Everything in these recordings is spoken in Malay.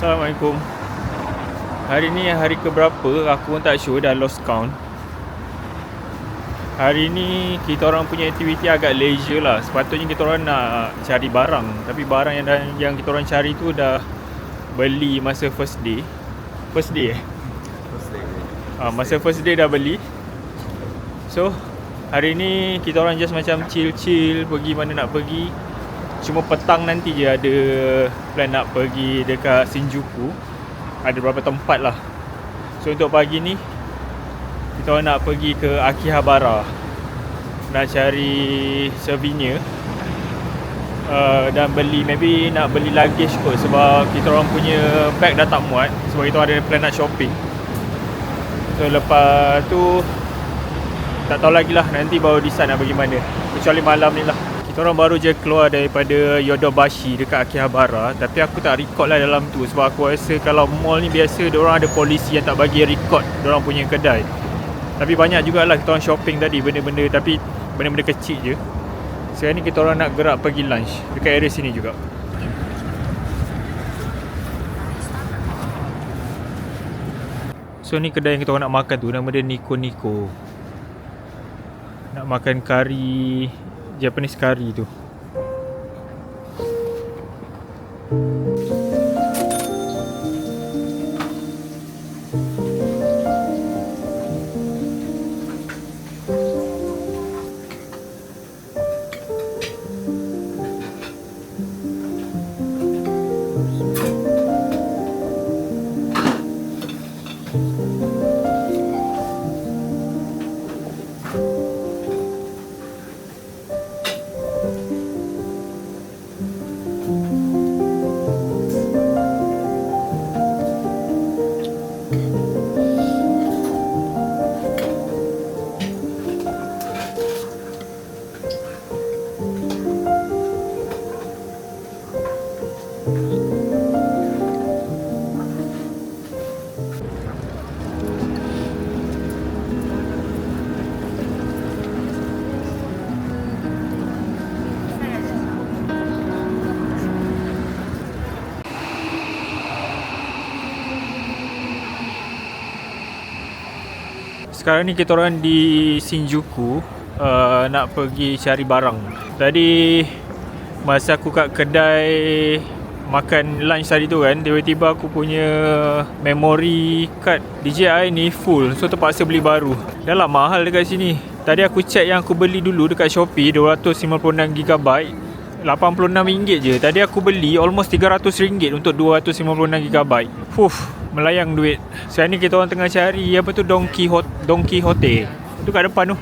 Assalamualaikum. Hari ni hari keberapa aku pun tak sure, dah lost count. Hari ni kita orang punya aktiviti agak leisure lah. Sepatutnya kita orang nak cari barang, tapi barang yang kita orang cari tu dah beli masa first day. First day. Masa first day dah beli. So hari ni kita orang just macam chill pergi mana nak pergi. Cuma petang nanti je ada plan nak pergi dekat Shinjuku. Ada beberapa tempat lah. So untuk pagi ni kita orang nak pergi ke Akihabara, nak cari souvenir dan beli, maybe nak beli luggage kot, sebab kita orang punya bag dah tak muat. Sebab kita ada plan nak shopping. So lepas tu tak tahu lagi lah, nanti baru decide nak pergi mana. Kecuali malam ni lah. Kita orang baru je keluar daripada Yodobashi dekat Akihabara. Tapi aku tak record lah dalam tu, sebab aku rasa kalau mall ni biasa diorang ada polisi yang tak bagi record diorang punya kedai. Tapi banyak jugalah kita orang shopping tadi, benda-benda, tapi benda-benda kecil je. Sekarang ni kita orang nak gerak pergi lunch dekat area sini juga. So ni kedai yang kita orang nak makan tu, nama dia Nico Nico. Nak makan kari, Japanese curry tu. Sekarang ni kita orang di Shinjuku, nak pergi cari barang. Tadi masa aku kat kedai makan lunch tadi tu kan, tiba-tiba aku punya memory card DJI ni full. So terpaksa beli baru. Dah lah mahal dekat sini. Tadi aku check yang aku beli dulu dekat Shopee, 256GB, RM86 je. Tadi aku beli almost RM300 untuk 256GB. Melayang duit. Sekarang ni kita orang tengah cari apa tu, Don Quixote. Tu kat depan tu.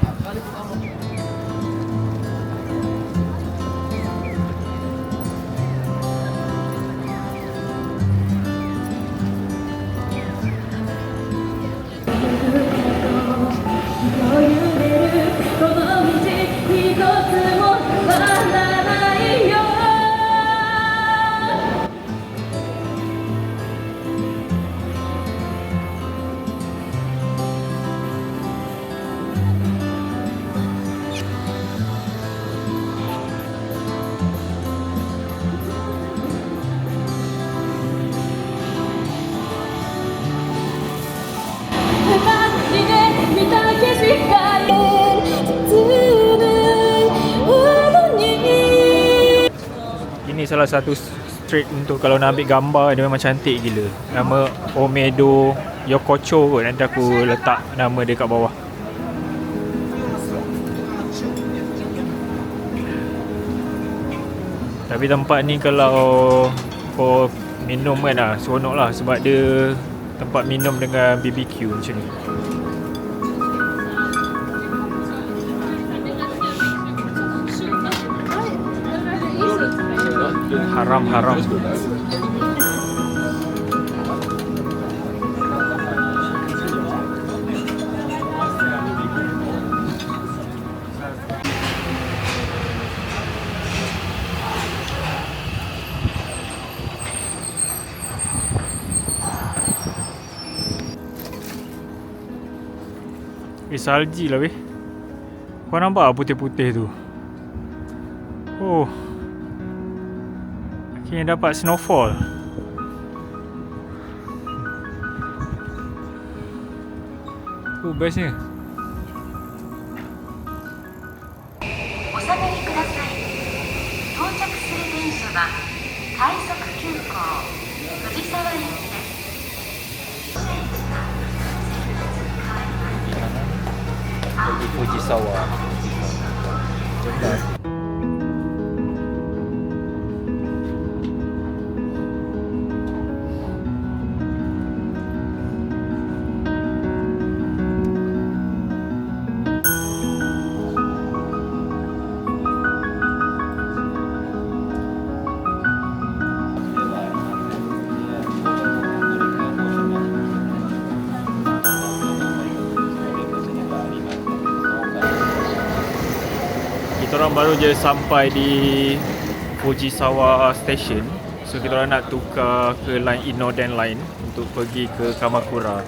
Ini salah satu street untuk kalau nak ambil gambar, dia memang cantik gila. Nama Omedo Yokocho kot, nanti aku letak nama dia kat bawah. Tapi tempat ni kalau kau minum kan lah, seronok lah, sebab dia tempat minum dengan BBQ macam ni. Haram. Salji lah weh. Kau nampak putih-putih tu? Oh, akhirnya dapat snowfall. Tu bestnya. お下がりください。到着する電車は快速急行藤沢駅です。Pergi Fujisawa. Cepat. Kita orang baru je sampai di Fujisawa Station. So kita orang nak tukar ke line Inoden Line untuk pergi ke Kamakura.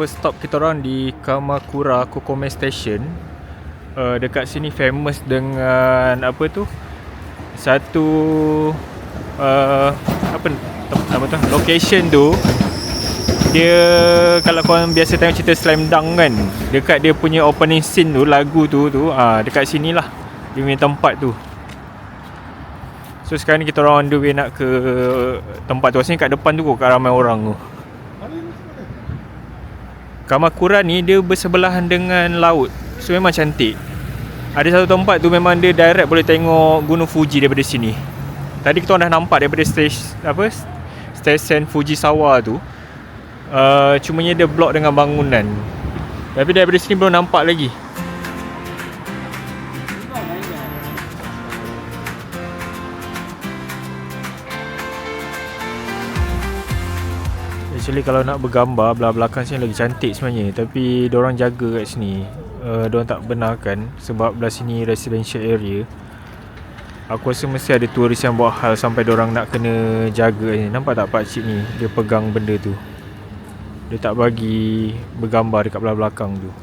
First stop kita orang di Kamakura Kokome Station. Dekat sini famous dengan apa tu? Satu apa nama tu? Location tu. Dia kalau korang biasa tengok cerita Slam Dunk kan, dekat dia punya opening scene tu, lagu tu dekat sini lah dia punya tempat tu. So sekarang ni kita orang on the way nak ke tempat tu. Asalnya kat depan tu kat ramai orang tu. Kamakura ni dia bersebelahan dengan laut. So memang cantik. Ada satu tempat tu memang dia direct boleh tengok Gunung Fuji daripada sini. Tadi kita dah nampak daripada stesen Fujisawa tu. Cumanya dia blok dengan bangunan. Tapi daripada sini belum nampak lagi. Actually kalau nak bergambar belah belakang sini lagi cantik sebenarnya, tapi diorang jaga kat sini. Diorang tak benarkan sebab belah sini residential area. Aku rasa mesti ada turis yang buat hal sampai diorang nak kena jaga ni. Nampak tak pakcik ni, dia pegang benda tu. Dia tak bagi bergambar dekat belah belakang tu.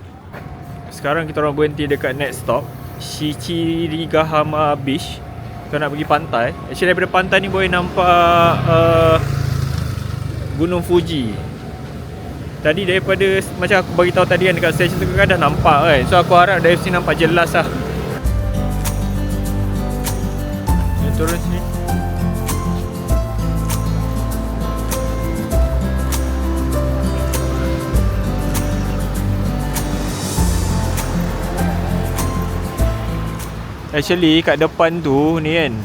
Sekarang kita orang berhenti dekat next stop Shichirigahama Beach. Kita nak pergi pantai. Actually daripada pantai ni boleh nampak Gunung Fuji. Tadi daripada macam aku bagi tahu tadi kan dekat stesen tu kan dah nampak kan. So aku harap dari sini nampak jelas lah. Dia turun sini. Actually kat depan tu ni kan,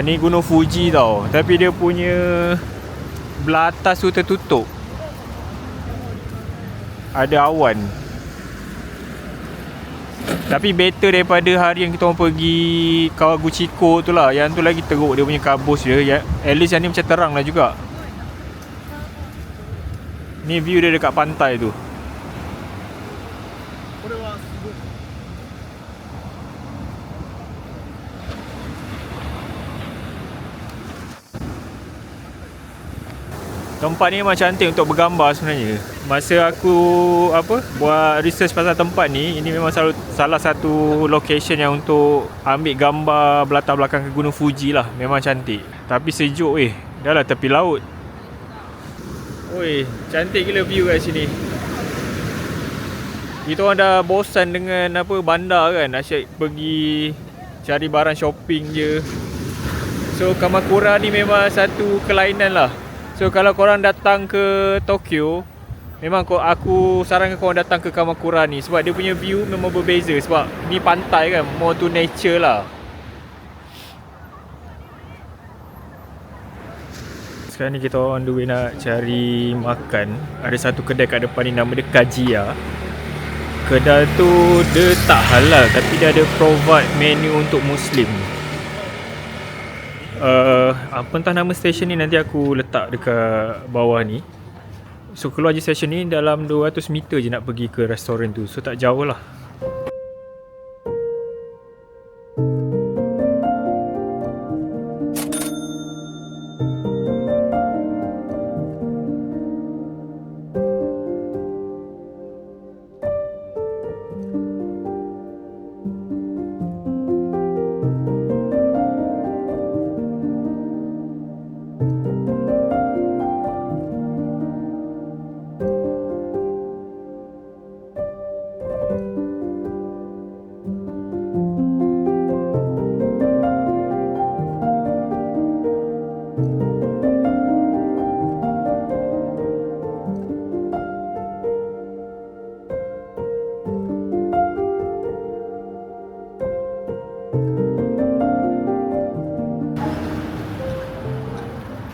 ni Gunung Fuji tau. Tapi dia punya belah atas tu tertutup. Ada awan. Tapi better daripada hari yang kita orang pergi Kawaguchiko tu lah. Yang tu lagi teruk dia punya kabus dia. At least yang ni macam terang lah juga. Ni view dia dekat pantai tu. Tempat ni memang cantik untuk bergambar sebenarnya. Masa aku buat research pasal tempat ni, ini memang salah satu location yang untuk ambil gambar latar belakang ke Gunung Fuji lah. Memang cantik. Tapi sejuk dah lah tepi laut. Oi, cantik gila view kat sini. Kita orang dah bosan dengan bandar kan. Asyik pergi cari barang shopping je. So Kamakura ni memang satu kelainan lah. So kalau korang datang ke Tokyo, memang aku sarankan korang datang ke Kamakura ni, sebab dia punya view memang berbeza. Sebab ni pantai kan, more to nature lah. Sekarang ni kita on the way nak cari makan. Ada satu kedai kat depan ni, nama dia Kajiya. Kedai tu dia tak halal, tapi dia ada provide menu untuk Muslim. Apa entah nama stesen ni, nanti aku letak dekat bawah ni. So keluar je stesen ni, dalam 200 meter je nak pergi ke restoran tu. So tak jauh lah.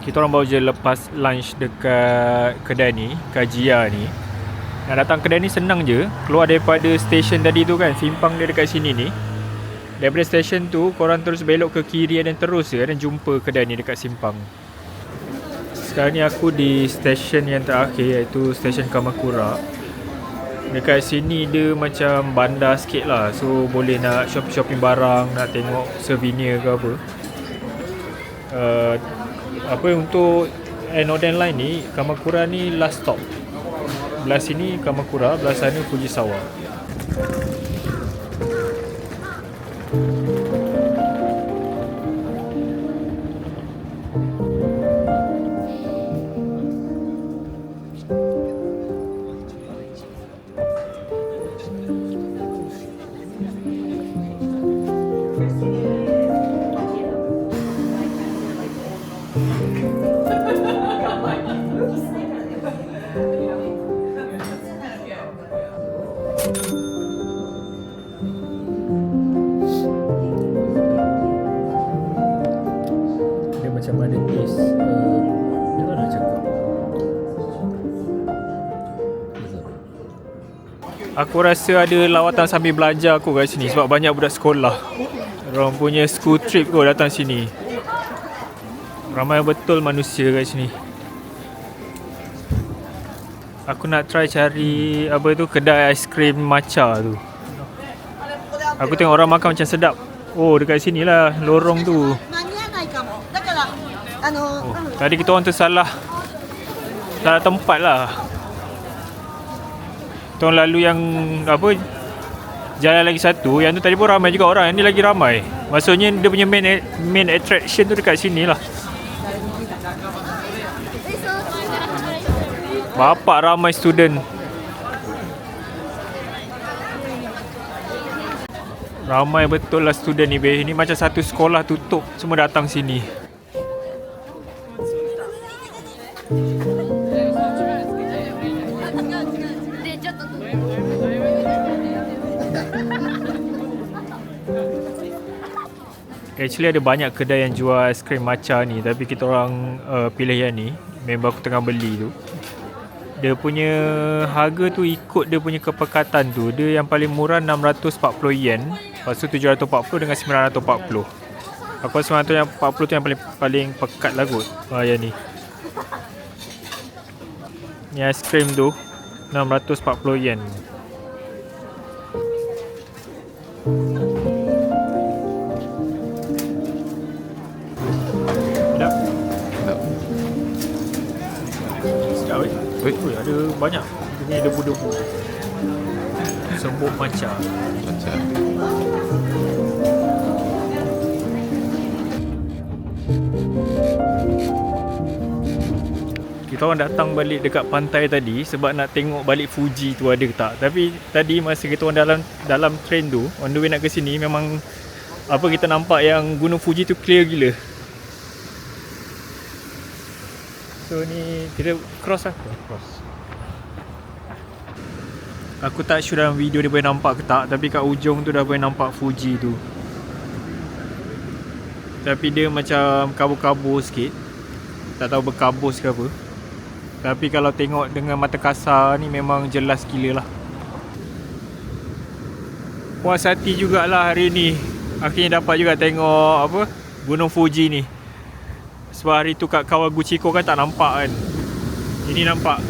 Kita orang baru je lepas lunch dekat kedai ni, Kajiya ni. Nak datang kedai ni senang je. Keluar daripada stesen tadi tu kan, simpang dia dekat sini ni. Daripada stesen tu, korang terus belok ke kiri dan terus je dan jumpa kedai ni dekat simpang. Sekarang ni aku di stesen yang terakhir, iaitu stesen Kamakura. Dekat sini dia macam bandar sikit lah. So boleh nak shopping barang, nak tengok souvenir ke apa. Untuk Northern Line ni, Kamakura ni last stop. Belah sini Kamakura, belah sana Fujisawa. Macam mana taste dia nak cakap. Aku rasa ada lawatan sambil belajar aku kat sini, sebab banyak budak sekolah. Orang punya school trip kot datang sini. Ramai betul manusia kat sini. Aku nak try cari kedai aiskrim matcha tu. Aku tengok orang makan macam sedap. Oh, dekat sini lah lorong tu. Tadi kita orang salah tempat lah. Kita orang lalu yang jalan lagi satu. Yang tu tadi pun ramai juga orang. Yang ni lagi ramai. Maksudnya dia punya main attraction tu dekat sini lah. Bapak ramai student. Ramai betul lah student ni. Ini macam satu sekolah tutup, semua datang sini. Actually ada banyak kedai yang jual aiskrim matcha ni, tapi kita orang pilih yang ni. Member aku tengah beli tu. Dia punya harga tu ikut dia punya kepekatan tu. Dia yang paling murah 640 yen. Lepas tu 740 dengan 940. Aku rasa 940 tu yang paling pekat lah kot. Yang ni. Ni aiskrim tu 640 yen. Sedap. Ada banyak. Ini debu-debu. Sembuk matcha. Kita orang datang balik dekat pantai tadi sebab nak tengok balik Fuji tu ada ke tak. Tapi tadi masa kita orang dalam train tu, on the way nak ke sini, memang kita nampak yang gunung Fuji tu clear gila. So So ni kita cross lah. Cross. Aku tak sure dalam video dia boleh nampak ke tak, tapi kat ujung tu dah boleh nampak Fuji tu. Tapi dia macam kabur-kabur sikit. Tak tahu berkabus ke apa. Tapi kalau tengok dengan mata kasar ni memang jelas gila lah. Puas hati jugalah hari ni. Akhirnya dapat juga tengok apa, Gunung Fuji ni. Sebab hari tu kat Kawaguchiko kan tak nampak kan. Ini nampak.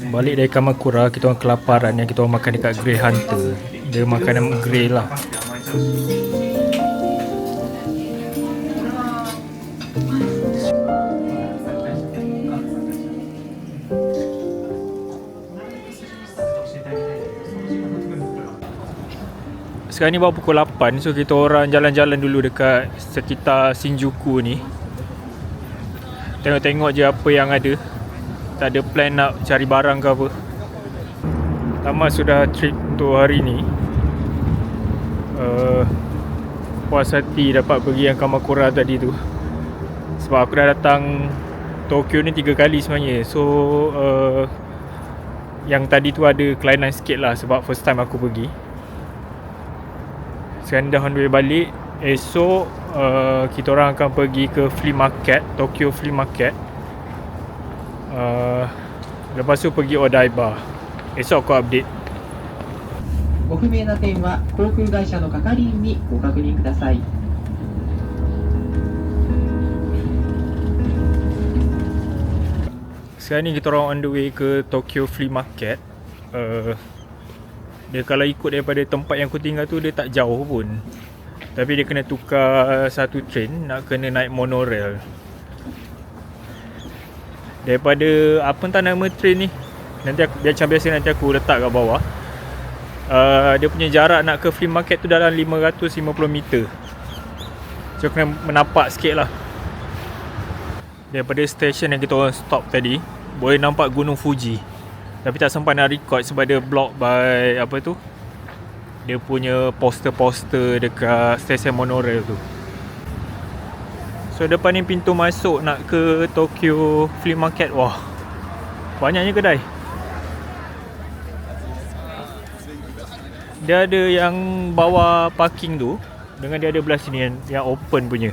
Balik dari Kamakura, kita orang kelaparan yang kita orang makan dekat Grey Hunter. Dia makanan grey lah. Sekarang ni baru pukul 8, so kita orang jalan-jalan dulu dekat sekitar Shinjuku ni. Tengok-tengok je apa yang ada. Tak ada plan nak cari barang ke apa. Tamat sudah trip untuk hari ni. Puas hati dapat pergi yang Kamakura tadi tu. Sebab aku dah datang Tokyo ni 3 kali sebenarnya. So yang tadi tu ada kelainan sikit lah sebab first time aku pergi. Sekarang dah on the way balik. Esok kita orang akan pergi ke flea market, Tokyo Flea Market. Lepas tu pergi Odaiba. Esok aku update. ご不明な点は航空会社の係員にご確認ください。 Sekarang ni kita orang on the way ke Tokyo Flea Market. Dia kalau ikut daripada tempat yang aku tinggal tu dia tak jauh pun. Tapi dia kena tukar satu train, nak kena naik monorail. Daripada apa entah nama train ni. Nanti aku, macam biasa nanti aku letak kat bawah. Dia punya jarak nak ke flea market tu dalam 550 meter. So kena menapak sikit lah. Daripada stesen yang kita orang stop tadi, boleh nampak Gunung Fuji. Tapi tak sempat nak record sebab dia block by apa tu, dia punya poster-poster dekat stesen monorail tu. So depan ni pintu masuk nak ke Tokyo Flea Market. Wah, banyaknya kedai. Dia ada yang bawah parking tu, dengan dia ada belah sini yang open punya.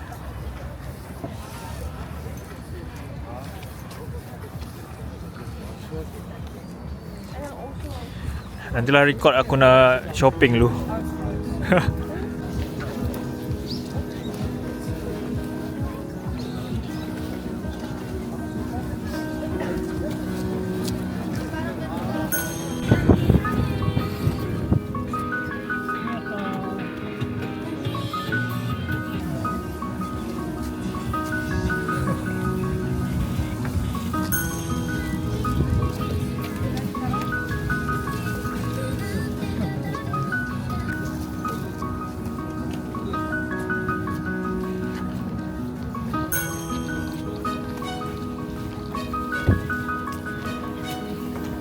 Nantilah record aku nak shopping dulu.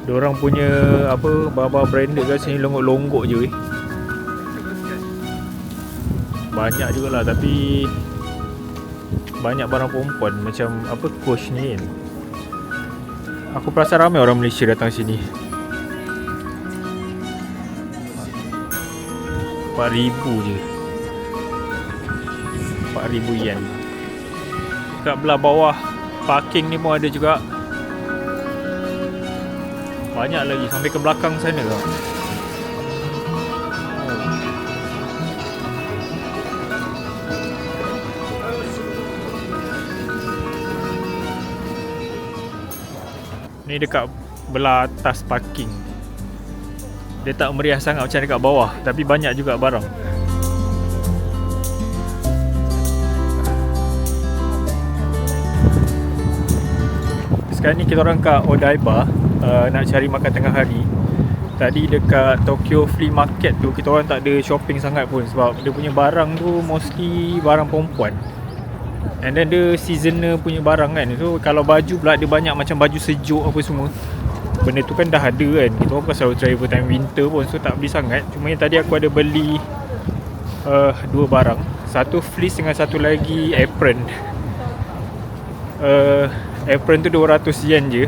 Diorang punya apa, barang-barang branded kat sini longgok-longgok je. Banyak jugalah, tapi banyak barang perempuan macam apa, Coach ni kan. Aku perasan ramai orang Malaysia datang sini. 4,000 je, 4,000 yen. Kat belah bawah parking ni pun ada juga. Banyak lagi sampai ke belakang sana tau. Ni dekat belah atas parking. Dia tak meriah sangat macam dekat bawah, tapi banyak juga barang. Sekarang ni kita orang kat Odaiba, nak cari makan tengah hari. Tadi dekat Tokyo Flea Market tu kita orang tak ada shopping sangat pun, sebab dia punya barang tu mostly barang perempuan. And then dia seasonal punya barang kan. So kalau baju pula dia banyak macam baju sejuk apa semua. Benda tu kan dah ada kan. Kita orang pasal travel time winter pun, so tak beli sangat. Cuma yang tadi aku ada beli dua barang. Satu fleece dengan satu lagi apron. Apron tu 200 yen je.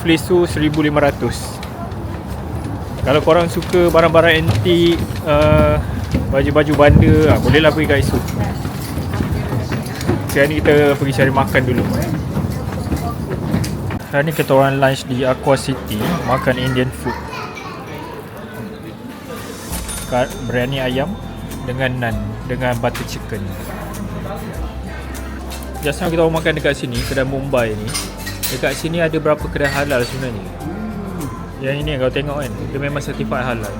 Fleece tu 1500. Kalau korang suka barang-barang antik, baju-baju banda, bolehlah pergi kat situ. Sekarang ni kita pergi cari makan dulu. Sekarang ni kita orang lunch di Aqua City, makan Indian food. Biryani ayam dengan naan, dengan butter chicken. Just now kita orang makan dekat sini, kedai Mumbai ni. Dekat sini ada berapa kedai halal sebenarnya. Yang ini kau tengok kan, dia memang certified halal.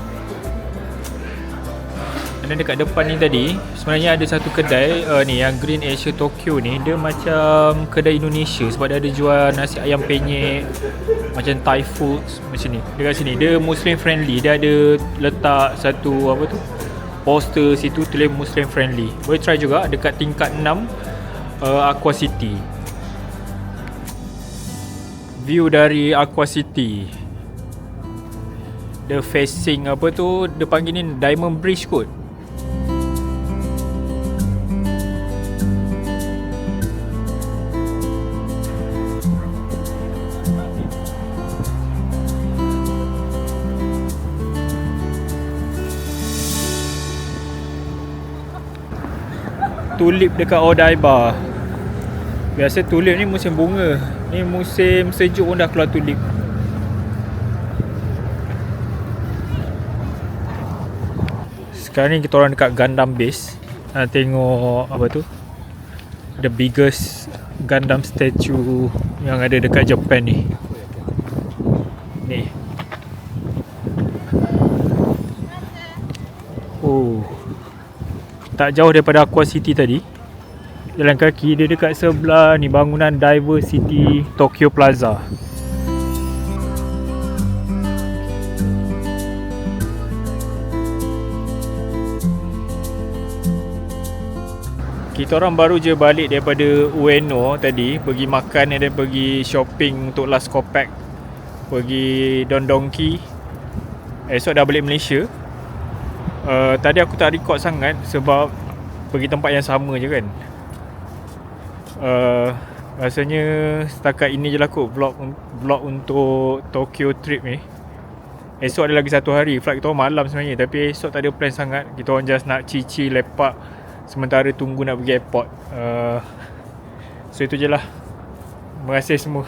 Dan dekat depan ni tadi, sebenarnya ada satu kedai ni yang Green Asia Tokyo ni. Dia macam kedai Indonesia sebab dia ada jual nasi ayam penyet, macam Thai food macam ni. Dekat sini dia Muslim friendly. Dia ada letak satu apa tu, poster situ tulis Muslim friendly. Boleh try juga dekat tingkat 6 Aqua City. View dari Aqua City, dia facing apa tu, dia panggil ni Diamond Bridge kot. Tulip dekat Odaiba. Biasa tulip ni musim bunga. Ni musim sejuk pun dah keluar tulip. Sekarang ni kita orang dekat Gundam Base. Nak tengok apa tu, the biggest Gundam statue yang ada dekat Japan ni. Ni. Oh, tak jauh daripada Aqua City tadi. Jalan kaki dia dekat sebelah ni, bangunan Diversity Tokyo Plaza. Kita orang baru je balik daripada Ueno tadi, pergi makan dan pergi shopping untuk last Copac, pergi Don Donki. Esok dah balik Malaysia. Tadi aku tak record sangat sebab pergi tempat yang sama je kan. Rasanya setakat ini je lah kot vlog untuk Tokyo trip ni. Esok ada lagi satu hari. Flight kita orang malam sebenarnya, tapi esok tak ada plan sangat. Kita orang just nak chill lepak sementara tunggu nak pergi airport. So itu je lah. Terima kasih semua.